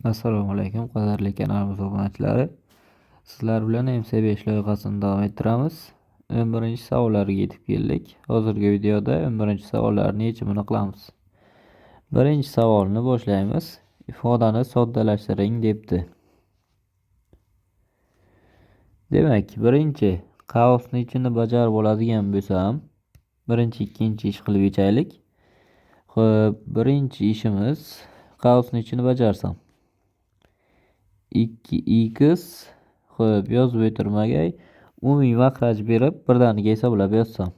Assalomu alaykum, qadrli kanalimiz obunachilari. Sizlar bilan MC5 loyihasini davom ettiramiz. 11-savollarga yetib keldik. Hozirgi videoda 11-savollarning yechimini qilamiz. Birinchi savolni boshlaymiz. Ifodani soddalashtiring debdi. Demak, birinchi qausni ichini bajarib oladigan bo'lsam, birinchi ikkinchi ish qilib yechaylik. Xo'p, birinchi ishimiz qausni ichini bajarsam 2x. Xo'p, yozib o'tirmagay. Umumiy makhraj berib, birdaniga hisoblab yozsam.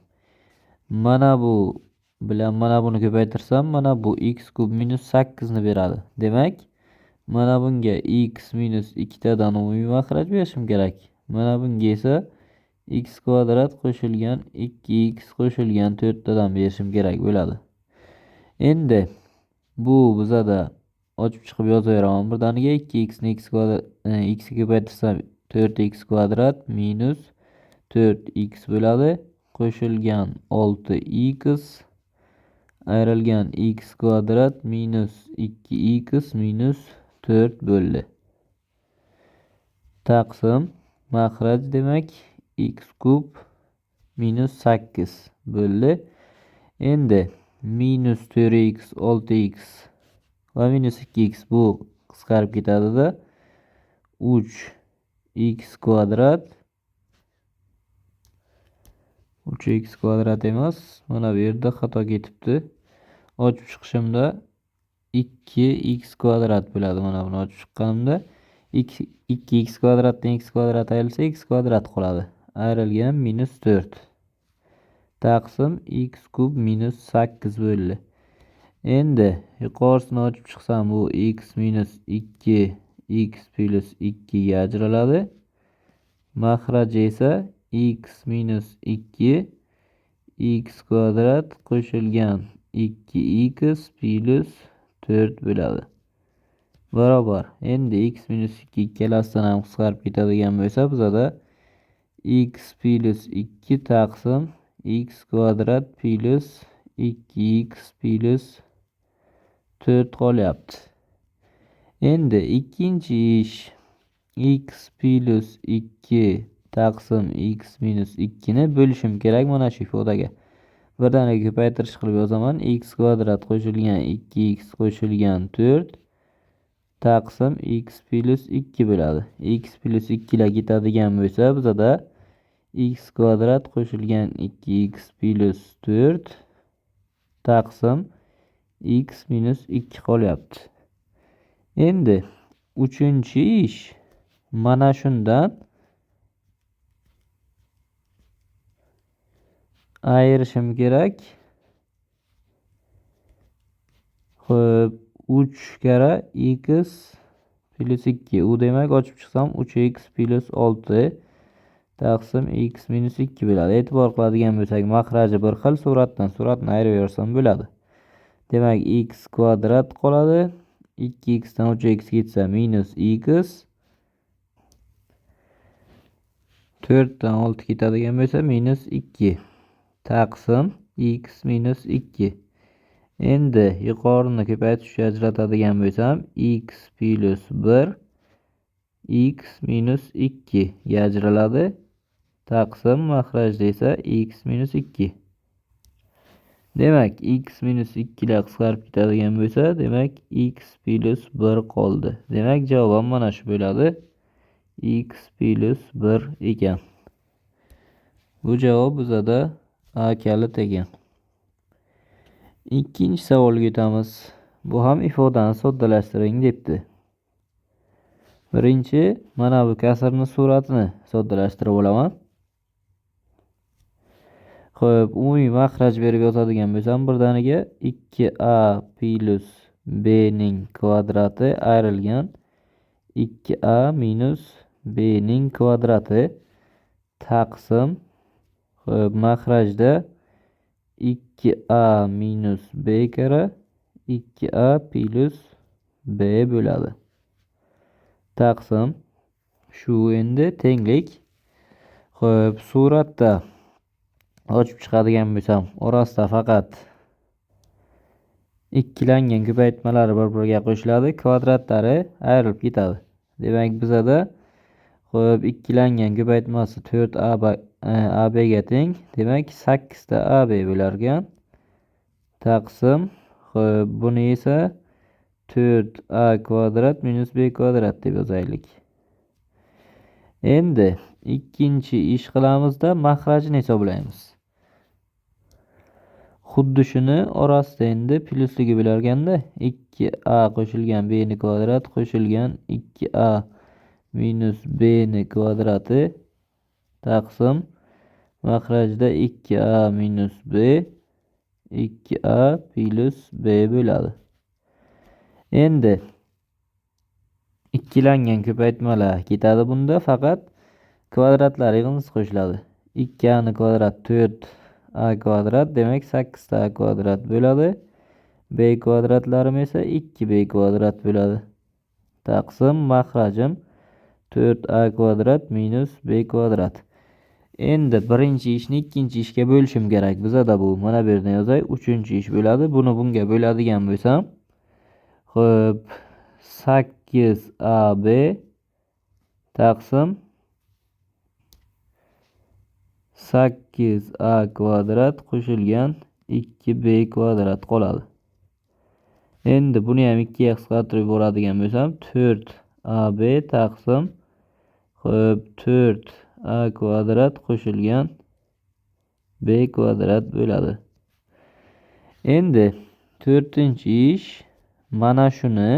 Mana bu bilan mana buni ko'paytirsam, mana bu x kub minus 8 ni beradi. Demak, mana bunga x minus 2 tadan umumiy makhraj berishim kerak. Mana bunga esa x kvadrat qo'shilgan 2x qo'shilgan 4 tadan berishim kerak bo'ladi. Endi bu bizada ochib chiqib yozaveraman. Birdaniga 2x ni x kvadrat x ga ko'paytirsam 4x kvadrat minus 4x bo'ladi. Qo'shilgan 6x ayrilgan x kvadrat minus 2x minus 4 bo'ldi. Taqsim makhraj demak x kub minus 8 bo'ldi. Endi minus 4x 6x va minus 2x bu qisqarib ketadi-da 3x kvadrat 3x kvadrat emas, mana bu yerda xato ketibdi. Ochib chiqishimda 2x kvadrat bo'ladi. Mana buni ochib chiqqanimda 2x kvadratdan x kvadrat ayrilsa x kvadrat qoladi. Ayrilgan minus 4 taqsim x kub minus 8 bo'ldi. Endi yuqorisini ochib chiqsam bu x minus 2 x plus 2 ga ajraladi. Makhraj esa x minus 2 x kvadrat qo'shilgan 2x plus 4 bo'ladi. Barobar. Endi x minus 2 ikkalasidan ham qisqarib ketadigan bo'lsa, bizada x plus 2 taqsim x kvadrat plus 2x plus 4 qolyapti. Endi ikkinchi ish x plus 2 taqsim x minus 2 ni bo'lishim kerak mana shu ifodaga. Birdaniga ko'paytirish qilib yozaman. X kvadrat qo'shilgan 2x qo'shilgan 4 taqsim x plus 2 bo'ladi. X plus 2 lar ketadigan bo'lsa, bizada x kvadrat qo'shilgan 2x plus 4 taqsim x minus 2 qolyapti. Endi uchinchi ish mana shundan ayirishim kerak. Xo'p, 3 kara x plus 2. U demak ochib chiqsam 3x plus 6 taqsim x minus 2 bo'ladi. E'tibor qiladigan bo'lsak, makhraji bir xil, suratni ayirib yorsam bo'ladi. Demak, x kvadrat qoladi. 2x dan 3x ketsa minus x. 4 dan 6 ketadigan bo'lsa minus 2 taqsim x minus 2. Endi yuqorini ko'paytirishga ajratadigan bo'lsam, x plus 1 x minus 2 ga ajraladi. Taqsim makhrajda esa x minus 2. Demak, x minus 2 lar qisqarib ketadigan bo'lsa, demak x plus 1 qoldi. Demak, javob mana shu bo'ladi. X plus 1 ekan. Bu javob bizada A kalit ekan. Ikkinchi savolga o'tamiz. Bu ham ifodani soddalashtiring debdi. Birinchi, mana bu kasrni suratini soddalashtirib olaman. Xo'p, umumiy makhraj berib yozadigan bo'lsam, birdaniga 2a plus b ning kvadrati ayrilgan 2a minus b ning kvadrati taqsim. Xo'p, makhrajda 2a minus b kara 2a plus b bo'ladi. Taqsim shu endi tenglik. Xo'p, suratda ochib chiqadigan bo'lsam, orasida faqat ikkilangan ko'paytmalari bir-biriga qo'shiladi, kvadratlari ayrilib ketadi. Demak, bizada xo'p, ikkilangan ko'paytmasi 4AB ga teng. Demak, 8 ta AB bo'lar ekan. Taqsim, xo'p, buni esa 4A kvadrat minus B kvadrat deb yozaylik. Endi ikkinchi ish qilamizda mahrajini hisoblaymiz. Xuddi shuni orasida endi plyusligi bo'lar ekanda 2A qo'shilgan B ni kvadrat qo'shilgan 2A minus B ni kvadrati taqsim mahrajda 2A minus B 2A plus B bo'ladi. Endi ikkilangan ko'paytmalar ketadi bunda, faqat kvadratlar yig'indisi qo'shiladi. 2A ni kvadrat 4A kvadrat, demak 8A kvadrat bo'ladi. B kvadratlarim esa 2B kvadrat bo'ladi. Taqsim mahrajim 4A kvadrat minus B kvadrat. Endi birinchi ishni ikkinchi ishga bo'lishim kerak. Bizada bu mana bu yerdan yozay, uchinchi ish bo'ladi. Buni bunga bo'ladigan bo'lsam, xo'p, 8AB taqsim 8A kvadrat qo'shilgan 2B kvadrat qoladi. Endi buni ham 2 ga qisqartirib yuboradigan bo'lsam, 4AB taqsim xo'p 4A kvadrat qo'shilgan B kvadrat bo'ladi. Endi to'rtinchi ish mana shuni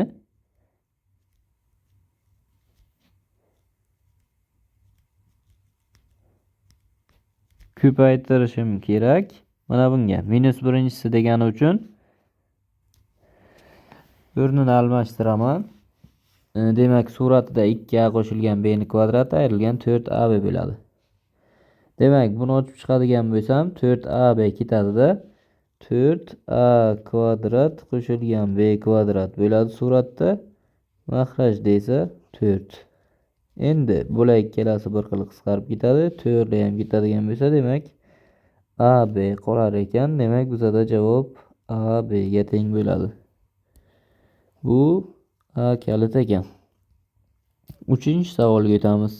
ko'paytirishim kerak. Mana bunga minus birinchisi degani uchun o'rnini almashtiraman. Demak, suratida 2A qo'shilgan B ni kvadrati ayrilgan 4AB bo'ladi. Demak, buni ochib chiqadigan bo'lsam, 4AB ketadi-da. 4A kvadrat qo'shilgan B kvadrat bo'ladi suratda. Mahrajda esa 4. Endi bular ikkalasi bir xil qisqarib ketadi. 4 ham ketadigan bo'lsa, demak AB qolar ekan. Demak, bizada javob AB ga teng bo'ladi. Bu A kalit ekan. Uchinchi savolga o'tamiz.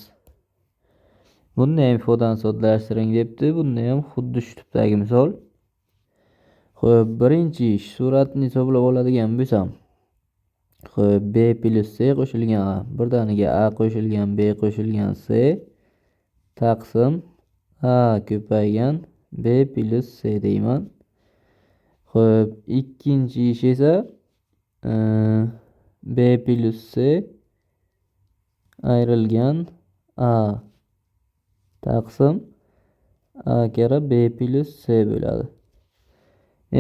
Buni ham ifodani soddalashtiring debdi. Bunda ham xuddi shu tipdagi misol. Xo'p, birinchi ish suratni hisoblab oladigan bo'lsam, xo'p, B plus C qo'shilgan A, birdaniga A qo'shilgan B qo'shilgan C taqsim A ko'paygan B plus C deyman. Xo'p, ikkinchi ish esa B plus C ayrilgan A taqsim A kara B plus C bo'ladi.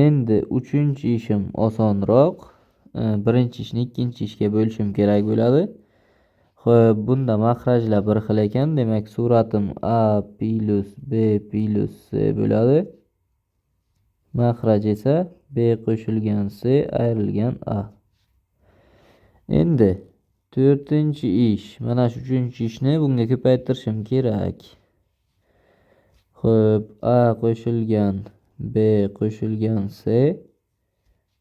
Endi uchinchi ishim osonroq. Birinchi ishni ikkinchi ishga bo'lishim kerak bo'ladi. Xo'p, bunda mahrajlar bir xil ekan. Demak, suratim A plus B plus C bo'ladi. Mahraj esa B qo'shilgan C ayrilgan A. Endi to'rtinchi ish, mana shu uchinchi ishni bunga ko'paytirishim kerak. Xo'p, A qo'shilgan B qo'shilgan C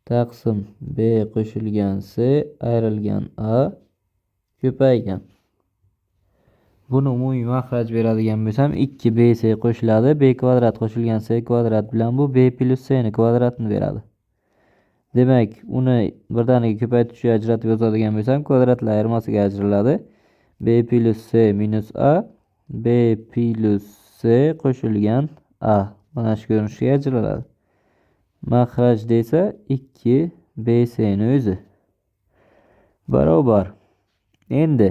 taqsim B qo'shilgan C ayrilgan A ko'paygan. Buni umumiy mahraj beradigan bo'lsam, 2BC qo'shiladi. B kvadrat qo'shilgan C kvadrat bilan bu B plus C ni kvadratini beradi. Demak, uni birdaniga ko'paytirishga ajratib yozadigan bo'lsam, kvadratlar ayirmasiga ajraladi. B plus C minus A, B plus C qo'shilgan A. Mana shu ko'rinishga ajraladi. Mahrajda esa 2BC ni o'zi. Barobar. Endi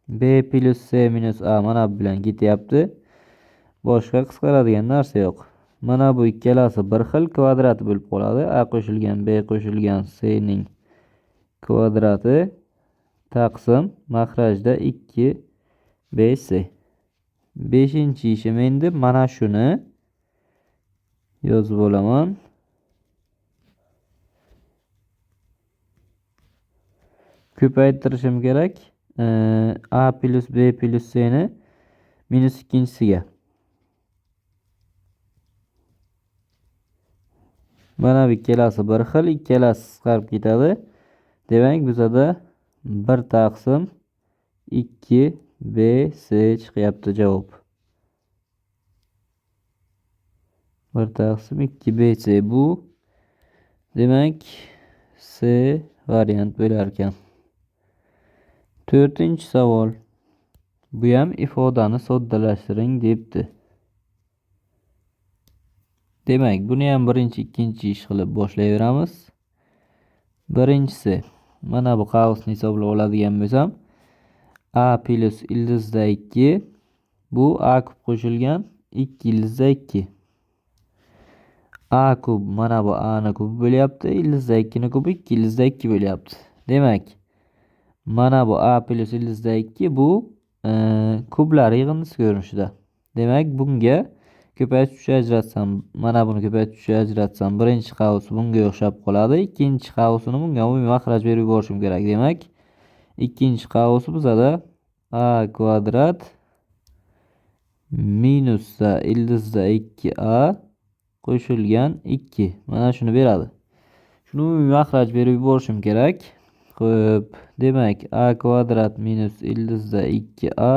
B plus C minus A mana bu bilan ketyapti. Boshqa qisqaradigan narsa yo'q. Mana bu ikkalasi bir xil kvadrat bo'lib qoladi. A qo'shilgan B qo'shilgan C ning kvadrati taqsim mahrajda 2BC. Beshinchi ishim endi mana shuni yozib olaman. Ko'paytirishim kerak. A plus B plus C ni minus ikkinchisiga. Mana bu ikkalasi bir xil, ikkalasi qisqarib ketadi. Demak, bizada 1 taqsim 2bc chiqyapti javob. 1 taqsim 2bc bu demak C variant bo'lar ekan. 4-savol. Bu ham ifodani soddalashtiring debdi. Demak, buni ham birinchi, ikkinchi ish qilib boshlayveramiz. Birinchisi, mana bu qavsni hisoblab oladigan bo'lsam, a plus ildizda 2 bu a kub qo'shilgan 2 ildizda 2. A kub mana bu a ni kubi bo'lyapti, ildizda 2 ni kubi 2 ildizda 2 bo'lyapti. Demak, mana bu a plus ildizda 2 bu kublar yig'indisi ko'rinishida. Demak, bunga ko'paytirish ajratsam, mana buni ko'paytirish ajratsam, birinchi qavs bunga o'xshab qoladi. Ikkinchi qavsini bunga umumiy makhraj berib yuborishim kerak. Demak, ikkinchi qavs bizada a kvadrat minusda ildizda 2a qo'shilgan 2. Mana shuni beradi. Shuni umumiy makhraj berib yuborishim kerak. Xo'p, demak a kvadrat minus ildizda 2a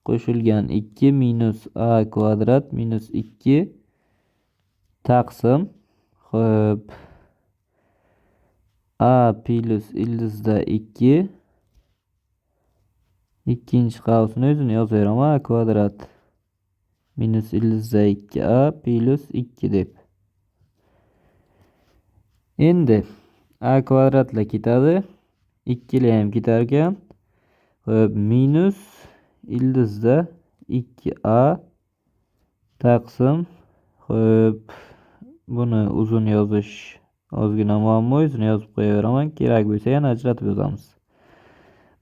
qo'shilgan 2 minus a kvadrat minus 2 taqsim. Xo'p, a plus ildizda 2 ikkinchi qavsini o'zini yozaveraman. A kvadrat minus ildizda 2a plus 2 deb. Endi a kvadratla ketadi, 2 ham ketar ekan. Xo'p, minus ildizda 2a taqsim. Xo'p, buni uzun yozish ozgina muammo, o'zini yozib qo'yaveraman. Kerak bo'lsa yana ajratib yozamiz.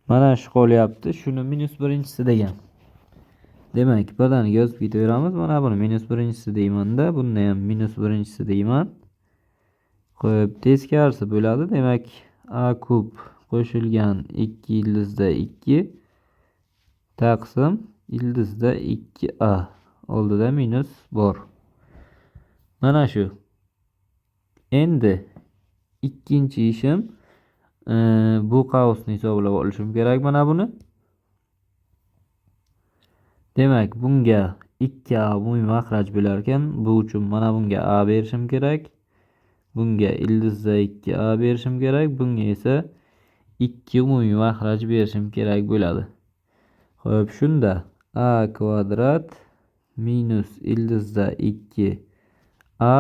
Mana shu qolyapti. Shuni minus birinchisi degan. Demak, birdaniga yozib ketaveramiz. Mana buni minus birinchisi deyman-da, buni ham minus birinchisi deyman. Xo'p, teskarisi bo'ladi. Demak, a kub qo'shilgan 2 ildizda 2 taqsim ildizda 2a. Oldida minus bor. Mana shu. Endi ikkinchi ishim bu qavsni hisoblab olishim kerak mana buni. Demak, bunga 2a umumiy makhraj bo'lar ekan. Bu uchun mana bunga a berishim kerak. Bunga ildizda 2a berishim kerak. Bunga esa 2 umumiy makhraj berishim kerak bo'ladi. Xo'p, shunda a kvadrat minus ildizda 2a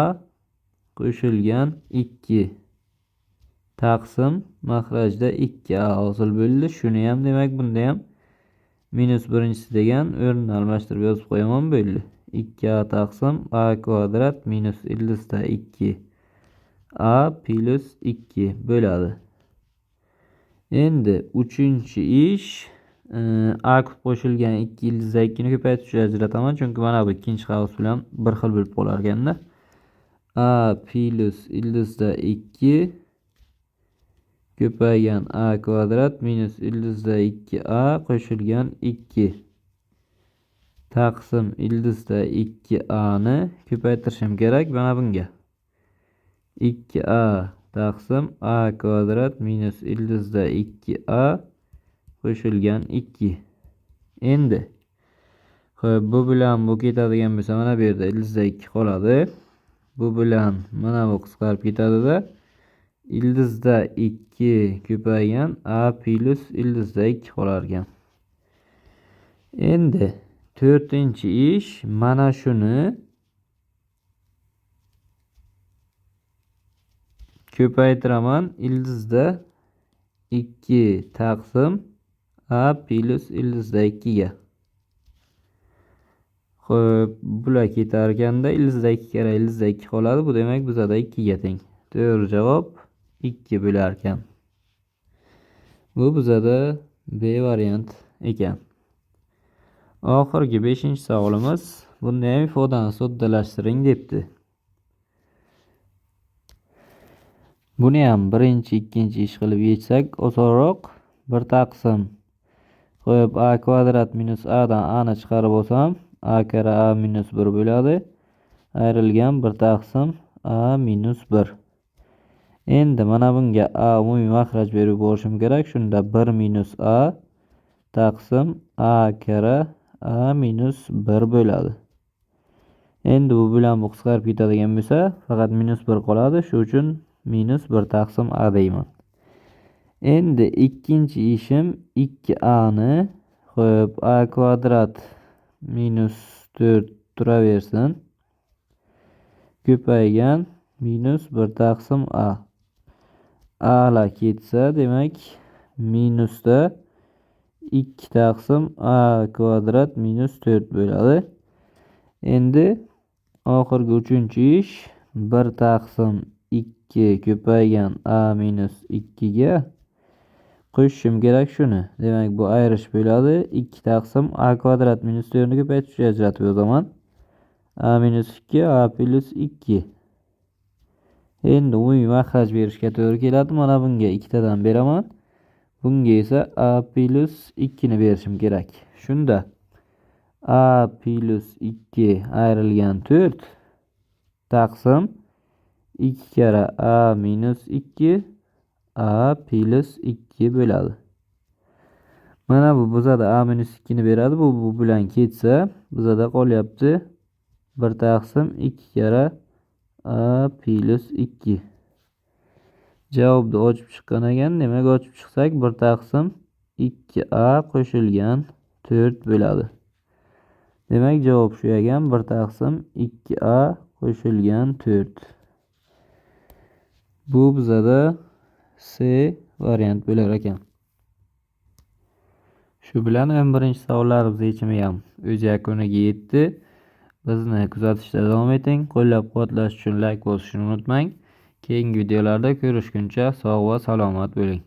qo'shilgan 2 taqsim makhrajda 2a hosil bo'ldi. Shuni ham demak bunda ham minus birinchisi degan o'rnini almashtirib yozib qo'yaman bo'ldi. 2a taqsim a kvadrat minus ildizda 2a plus 2 bo'ladi. Endi uchinchi ish, a kub qo'shilgan 2 ildizda 2 ni ko'paytirish ajrataman, chunki mana bu ikkinchi qavs bilan bir xil bo'lib qolar ekanda. A plus ildizda 2 ko'paygan a kvadrat minus ildizda 2a qo'shilgan 2 taqsim ildizda 2a ni ko'paytirishim kerak mana bunga. 2a taqsim a kvadrat minus ildizda 2a qo'shilgan 2. Endi xo'p, bu bilan bu ketadigan bo'lsa, mana bu yerda ildizda 2 qoladi. Bu bilan mana bu qisqarib ketadi-da. Ildizda 2 ko'paygan a plus ildizda 2 qolar ekan. Endi 4-ish, mana shuni ko'paytiraman ildizda 2 taqsim a plus ildizda 2 ga. Xo'p, bular ketar ekanda, ildizda 2 kara ildizda 2 qoladi. Bu demak bizada 2 ga teng. To'g'ri javob 2 bo'lar ekan. Bu bizada B variant ekan. Oxirgi 5-savolimiz. Bunda ham ifodani soddalashtiring debdi. Buni ham birinchi, ikkinchi ish qilib yechsak osonroq. 1 taqsim. Qo'yib a kvadrat minus a dan a ni chiqarib olsam, a kara a minus 1 bo'ladi. Ayrilgan 1 taqsim a minus 1. Endi mana bunga a umumiy makhraj berib yuborishim kerak. Shunda 1 minus a taqsim a kira a minus 1 bo'ladi. Endi bu bilan bu qisqarib ketadigan bo'lsa, faqat minus 1 qoladi. Shu uchun minus 1 taqsim a deyman. Endi ikkinchi ishim 2a ni qo'yib a kvadrat minus 4 turaversin. Ko'paygan minus 1 taqsim a. A la ketsa, demak minusda 2 taqsim a kvadrat minus 4 bo'ladi. Endi oxirgi uchinchi ish 1 taqsim 2 ko'paygan a minus 2 ga qo'shishim kerak shuni. Demak bu ayrish bo'ladi. 2 taqsim a kvadrat minus 4 ni ko'paytirib ajratib yozaman. A minus 2 a plus 2. Endi umumiy makhraj berishga to'g'ri keladi. Mana bunga 2 tadan beraman. Bunga esa a plus 2 ni berishim kerak. Shunda a plus 2 ayrilgan 4 taqsim 2 kira a minus 2 a plus 2 bo'ladi. Mana bu bizada a minus 2 ni beradi. Bu bilan ketsa, bizada qolyapti 1 taqsim 2 kira a plus 2. Javobni ochib chiqqan ekan. Demak ochib chiqsak 1 taqsim 2a qo'shilgan 4 bo'ladi. Demak javob shu ekan. 1 taqsim 2a qo'shilgan 4. Bu bizada C variant bo'lar ekan. Shu bilan 11-savollarimiz yechimi ham o'z yakuniga yetdi. Bizni kuzatishda davom eting. Qo'llab-quvvatlash uchun like bosishni unutmang. Keyingi videolarda ko'rishguncha sog' va salomat bo'ling.